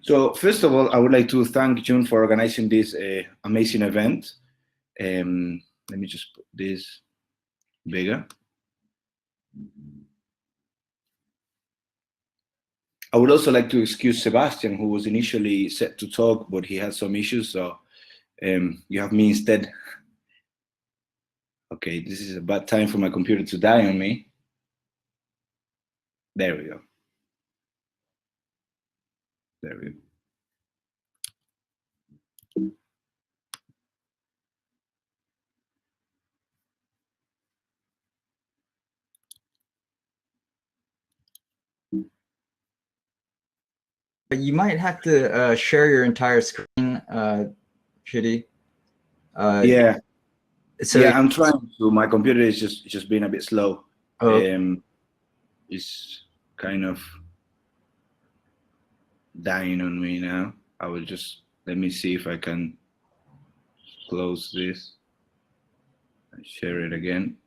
So first of all, I would like to thank June for organizing this amazing event. Let me just put this bigger. I would also like to excuse Sebastian, who was initially set to talk, but he had some issues, so you have me instead. Okay, this is a bad time for my computer to die on me. There we go. There we go. You might have to share your entire screen, Chitty. Yeah. So yeah, I'm trying to. My computer is just being a bit slow. Oh. It's kind of dying on me now. I will just, let me see if I can close this and share it again.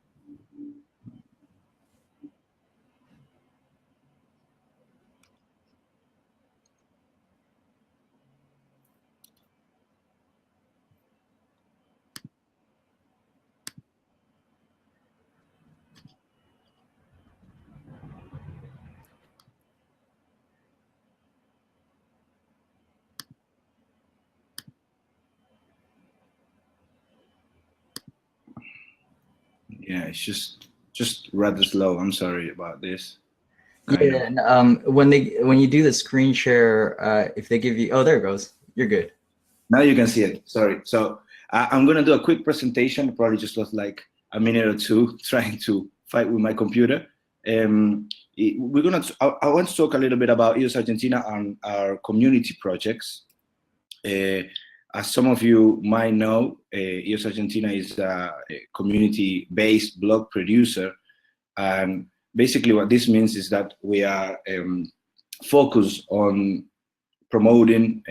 Yeah, it's just rather slow. I'm sorry about this. Yeah, and when you do the screen share, if they give you, oh, there it goes. You're good. Now you can see it. Sorry. So I'm gonna do a quick presentation. Probably just lost like a minute or two trying to fight with my computer. We're gonna. I want to talk a little bit about EOS Argentina and our community projects. As some of you might know, EOS Argentina is a community-based blog producer, and basically what this means is that we are focused on promoting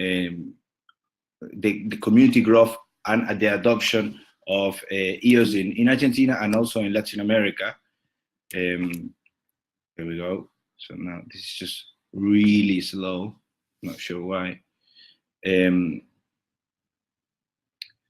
the community growth and the adoption of EOS in Argentina and also in Latin America. There we go. So now this is just really slow. Not sure why.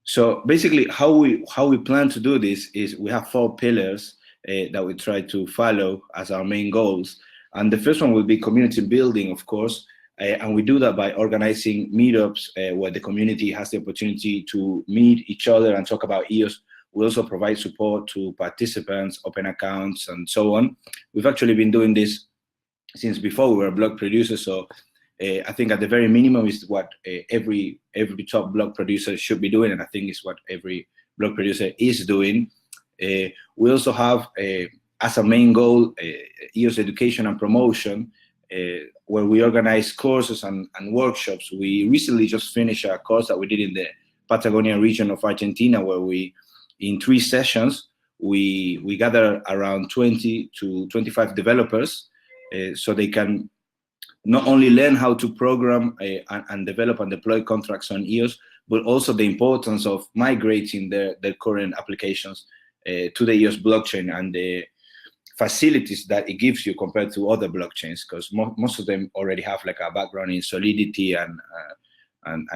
So basically, how we plan to do this is we have 4 pillars that we try to follow as our main goals. And the first one will be community building, of course, and we do that by organizing meetups where the community has the opportunity to meet each other and talk about EOS. We also provide support to participants, open accounts, and so on. We've actually been doing this since before we were blog producers, so I think at the very minimum is what every top blog producer should be doing, and I think it's what every blog producer is doing. We also have, as a main goal, EOS education and promotion, where we organize courses and workshops. We recently just finished a course that we did in the Patagonia region of Argentina, where we, in 3 sessions, we gather around 20 to 25 developers so they can not only learn how to program and develop and deploy contracts on EOS, but also the importance of migrating their current applications to the EOS blockchain and the facilities that it gives you compared to other blockchains, because most of them already have like a background in Solidity and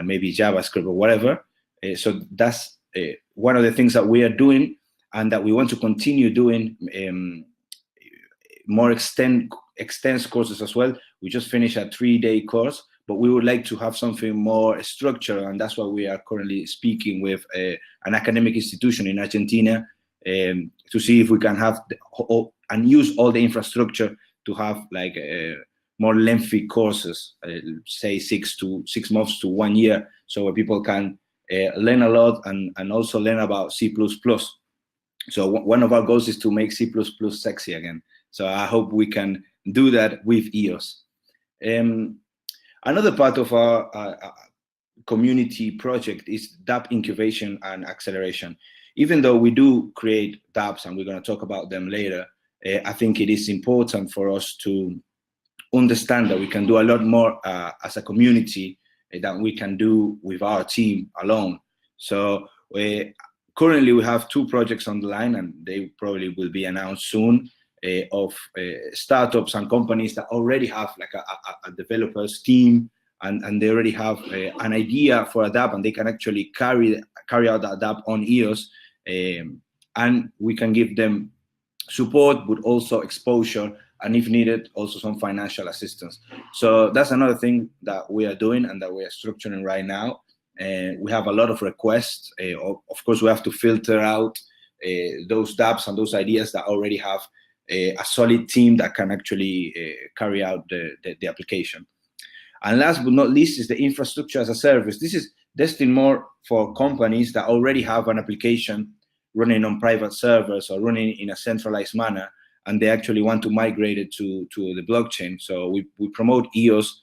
maybe JavaScript or whatever. So that's one of the things that we are doing and that we want to continue doing. More extensive courses as well. We just finished a 3-day course, but we would like to have something more structured, and that's why we are currently speaking with an academic institution in Argentina to see if we can have and use all the infrastructure to have like more lengthy courses, say 6 months to 1 year, so where people can learn a lot and also learn about C++. So one of our goals is to make C++ sexy again. So I hope we can do that with EOS. Another part of our community project is dApp incubation and acceleration. Even though we do create dApps, and we're going to talk about them later, I think it is important for us to understand that we can do a lot more as a community than we can do with our team alone. So currently we have 2 projects on the line, and they probably will be announced soon, of startups and companies that already have like a developers team and they already have an idea for a dApp, and they can actually carry out that dApp on EOS, and we can give them support, but also exposure, and if needed, also some financial assistance. So that's another thing that we are doing and that we are structuring right now. We have a lot of requests. Of course, we have to filter out those dApps and those ideas that already have a solid team that can actually carry out the application. And last but not least is the infrastructure as a service. This is destined more for companies that already have an application running on private servers or running in a centralized manner, and they actually want to migrate it to the blockchain. So we promote EOS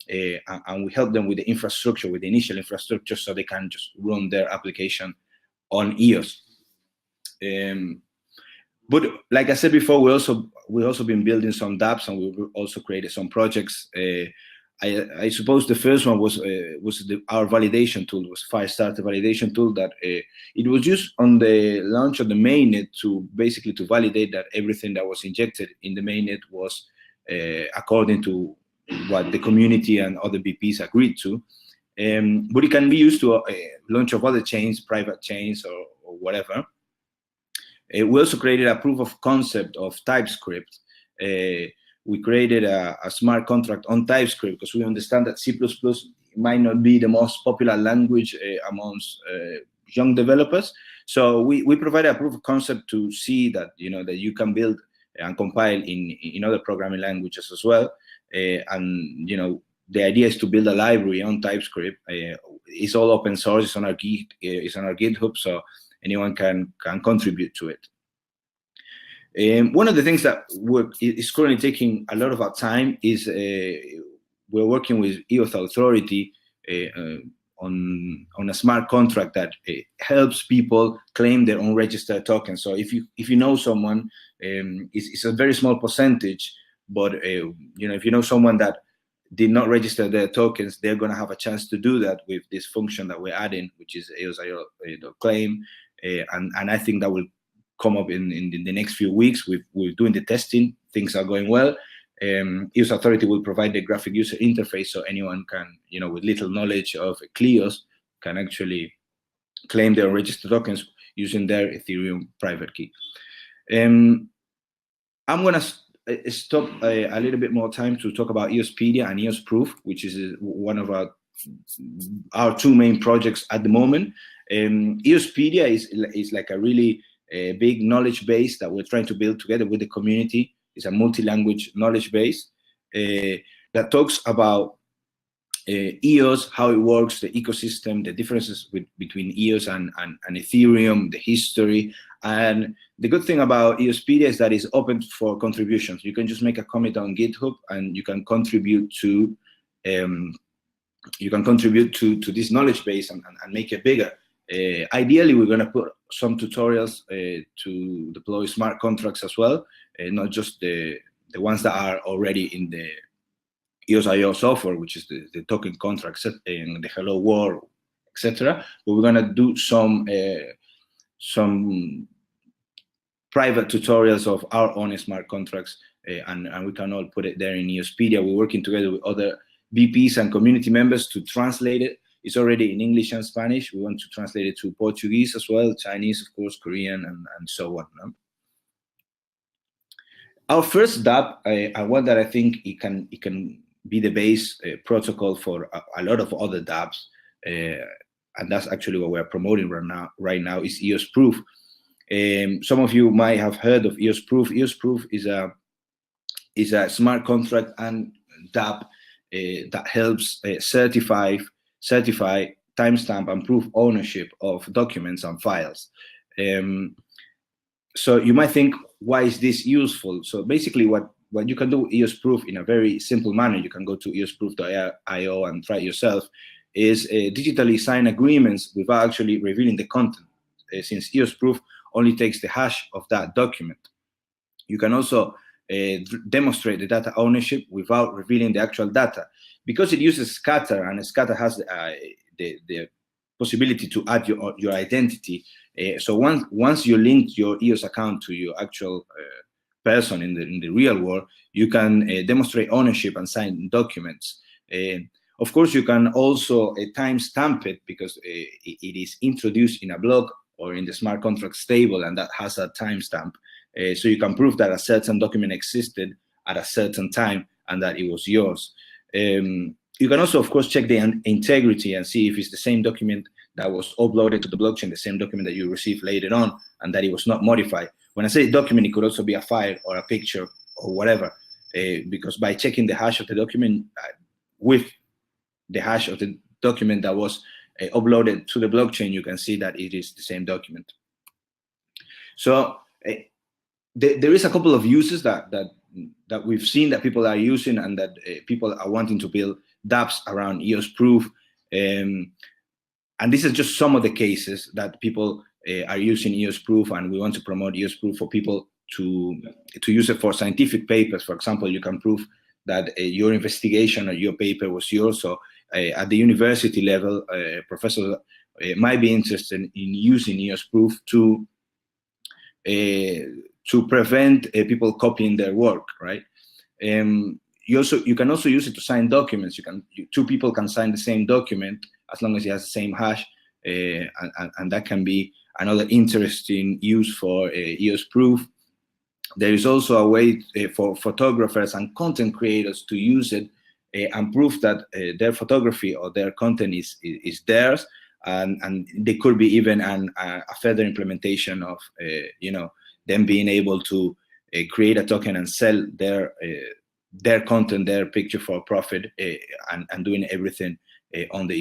and we help them with the infrastructure, with the initial infrastructure, so they can just run their application on EOS. But like I said before, we also been building some dApps, and we also created some projects. I suppose the first one was our validation tool, was Firestarter Validation tool, that it was used on the launch of the mainnet to basically to validate that everything that was injected in the mainnet was according to what the community and other VPs agreed to. But it can be used to launch of other chains, private chains or whatever. We also created a proof of concept of Typescript. We created a smart contract on Typescript because we understand that C++ might not be the most popular language amongst young developers. So we provide a proof of concept to see that that you can build and compile in other programming languages as well. And the idea is to build a library on Typescript. It's all open source. It's on our GitHub, so anyone can contribute to it. One of the things that is currently taking a lot of our time is we're working with EOS Authority on a smart contract that helps people claim their own registered tokens. So if you know someone, it's a very small percentage, but if you know someone that did not register their tokens, they're going to have a chance to do that with this function that we're adding, which is eosio.claim, and I think that will come up in the next few weeks. We're doing the testing. Things are going well. EOS Authority will provide the graphic user interface, so anyone can, with little knowledge of CLIOS, can actually claim their registered tokens using their Ethereum private key. I'm going to stop a little bit more time to talk about EOSpedia and EOS Proof, which is one of our two main projects at the moment. EOSpedia is like a really big knowledge base that we're trying to build together with the community. It's a multi-language knowledge base that talks about EOS, how it works, the ecosystem, the differences between EOS and Ethereum, the history. And the good thing about EOSpedia is that it's open for contributions. You can just make a commit on GitHub, and you can contribute to this knowledge base and make it bigger. Ideally, we're going to put some tutorials to deploy smart contracts as well, not just the ones that are already in the EOS.io software, which is the token contracts in the Hello World, etc. But we're going to do some private tutorials of our own smart contracts, and we can all put it there in EOSpedia. We're working together with other VPs and community members to translate it. It's already in English and Spanish. We want to translate it to Portuguese as well, Chinese, of course, Korean, and so on. Our first dApp, and one that I think it can be the base protocol for a lot of other dApps, and that's actually what we're promoting right now is EOS Proof. Some of you might have heard of EOS Proof. EOS Proof is a smart contract and dApp that helps certify timestamp and proof ownership of documents and files. So you might think, why is this useful? So basically what you can do EOS Proof in a very simple manner, you can go to eosproof.io and try it yourself, is digitally sign agreements without actually revealing the content, since EOS Proof only takes the hash of that document. You can also demonstrate the data ownership without revealing the actual data. Because it uses Scatter, and Scatter has the possibility to add your identity. So once you link your EOS account to your actual in the real world, you can demonstrate ownership and sign documents. Of course, you can also timestamp it because it is introduced in a block or in the smart contracts table, and that has a timestamp. So you can prove that a certain document existed at a certain time and that it was yours. You can also, of course, check the integrity and see if it's the same document that was uploaded to the blockchain, the same document that you received later on, and that it was not modified. When I say document, it could also be a file or a picture or whatever, because by checking the hash of the document with the hash of the document that was uploaded to the blockchain, you can see that it is the same document. So there is a couple of uses that we've seen that people are using and that people are wanting to build dApps around EOS proof. And this is just some of the cases that people are using EOS proof, and we want to promote EOS proof for people to use it for scientific papers. For example, you can prove that your investigation or your paper was yours. So at the university level, professors might be interested in using EOS proof to prevent people copying their work, right? You can also use it to sign documents. Two people can sign the same document as long as it has the same hash, and that can be another interesting use for EOS proof. There is also a way for photographers and content creators to use it and prove that their photography or their content is theirs, and there could be even a further implementation of them being able to create a token and sell their content, their picture for profit, and doing everything on the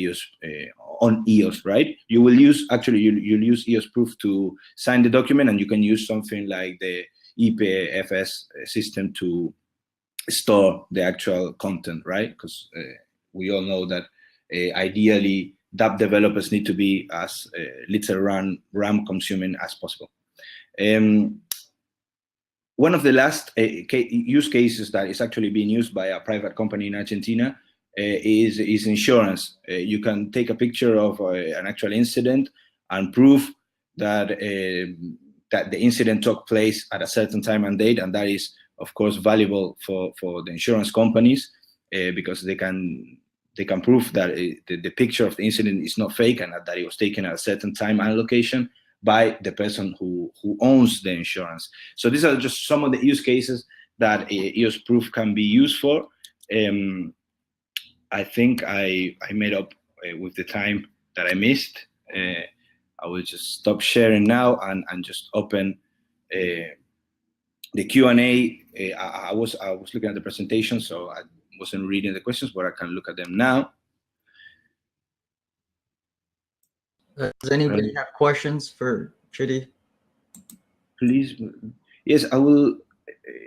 EOS, right? You will use you'll use EOS proof to sign the document, and you can use something like the IPFS system to store the actual content, right? Because we all know that ideally dApp developers need to be as little RAM consuming as possible. One of the last use cases that is actually being used by a private company in Argentina is insurance. You can take a picture of an actual incident and prove that that the incident took place at a certain time and date, and that is, of course, valuable for the insurance companies because they can prove that the picture of the incident is not fake and that it was taken at a certain time and location by the person who owns the insurance. So these are just some of the use cases that EOS proof can be used for. I think I made up with the time that I missed. I will just stop sharing now and just open the Q&A. I was looking at the presentation, so I wasn't reading the questions, but I can look at them now. Does anybody have questions for Chitty? Please. Yes, I will.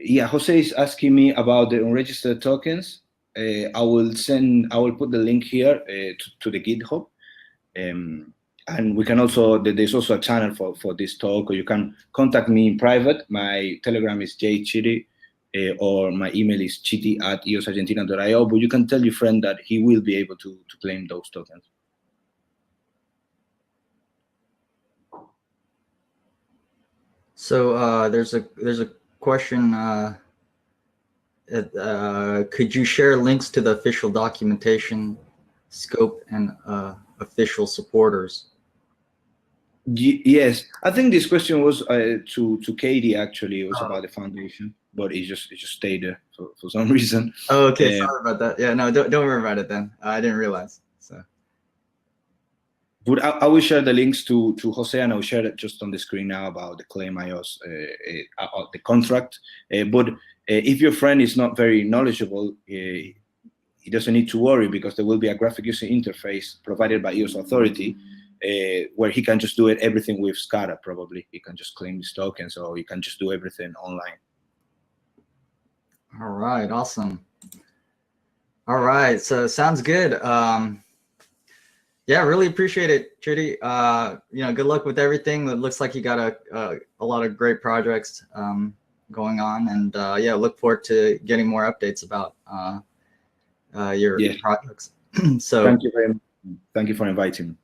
Yeah, Jose is asking me about the unregistered tokens. I will put the link here to the GitHub. And we can also, there's also a channel for this talk, or you can contact me in private. My Telegram is jchitty, or my email is chitty@eosargentina.io, but you can tell your friend that he will be able to claim those tokens. So there's a question. Could you share links to the official documentation, scope, and official supporters? Yes, I think this question was to Katie. Actually, it was about the foundation, but it just stayed there for some reason. Oh, okay, sorry about that. Yeah, no, don't worry about it then. I didn't realize. So, but I will share the links to Jose, and I'll share it just on the screen now about the claim EOS, the contract. But if your friend is not very knowledgeable, he doesn't need to worry, because there will be a graphic user interface provided by EOS Authority. Where he can just do everything with SCADA. Probably he can just claim these tokens, or he can just do everything online. All right, awesome. All right, so sounds good. Yeah, really appreciate it, Chitty. Good luck with everything. It looks like you got a lot of great projects going on, and yeah, look forward to getting more updates about your projects. So thank you for inviting me.